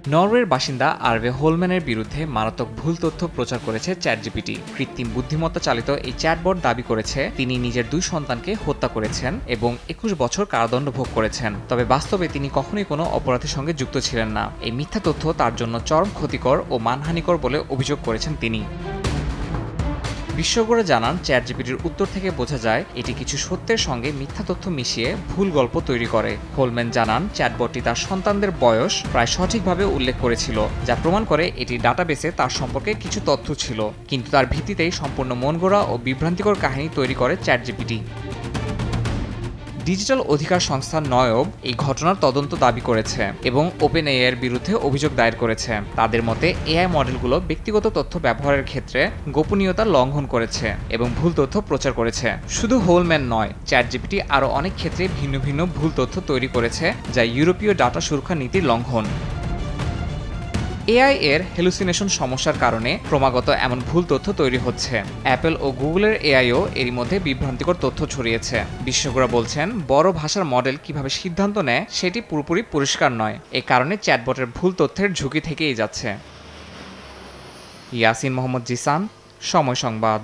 নরওয়ের বাসিন্দা আরভে হোলম্যানের বিরুদ্ধে মারাত্মক ভুল তথ্য প্রচার করেছে চ্যাটজিপিটি। কৃত্রিম বুদ্ধিমত্তা চালিত এই চ্যাটবট দাবি করেছে তিনি নিজের 2 সন্তানকে হত্যা করেছেন এবং 21 বছর কারাদণ্ড ভোগ করেছেন। তবে বাস্তবে তিনি কখনোই কোনো অপরাধের সঙ্গে যুক্ত ছিলেন না। এই মিথ্যা তথ্য তার জন্য চরম ক্ষতিকর ও মানহানিকর বলে অভিযোগ করেছেন তিনি। বিশেষজ্ঞরা জানান, চ্যাটজিপিটির উত্তর থেকে বোঝা যায় এটি কিছু সত্যের সঙ্গে মিথ্যা তথ্য মিশিয়ে ভুল গল্প তৈরি করে। হোলম্যান জানান, চ্যাটবটটি তার সন্তানদের বয়স প্রায় সঠিকভাবে উল্লেখ করেছিল, যা প্রমাণ করে এটির ডাটাবেসে তার সম্পর্কে কিছু তথ্য ছিল। কিন্তু তার ভিত্তিতেই সম্পূর্ণ মনগড়া ও বিভ্রান্তিকর কাহিনী তৈরি করে চ্যাটজিপিটি। ডিজিটাল অধিকার সংস্থা নয়ব এই ঘটনার তদন্ত দাবি করেছে এবং ওপেনএআই এর বিরুদ্ধে অভিযোগ দায়ের করেছে। তাদের মতে এআই মডেলগুলো ব্যক্তিগত তথ্য ব্যবহারের ক্ষেত্রে গোপনীয়তা লঙ্ঘন করেছে এবং ভুল তথ্য প্রচার করেছে। শুধু হোলম্যান নয়, চ্যাটজিপিটি আরও অনেক ক্ষেত্রে ভিন্ন ভিন্ন ভুল তথ্য তৈরি করেছে, যা ইউরোপীয় ডাটা সুরক্ষা নীতির লঙ্ঘন। এআই এর হ্যালুসিনেশন সমস্যার কারণে ক্রমাগত এমন ভুল তথ্য তৈরি হচ্ছে। অ্যাপল ও গুগলের এআইও এরই মধ্যে বিভ্রান্তিকর তথ্য ছড়িয়েছে। বিশেষজ্ঞরা বলছেন, বড় ভাষার মডেল কিভাবে সিদ্ধান্ত নেয় সেটি পুরোপুরি পরিষ্কার নয়। এ কারণে চ্যাটবটের ভুল তথ্যের ঝুঁকি থেকেই যাচ্ছে। ইয়াসিন মোহাম্মদ জিসান, সময় সংবাদ।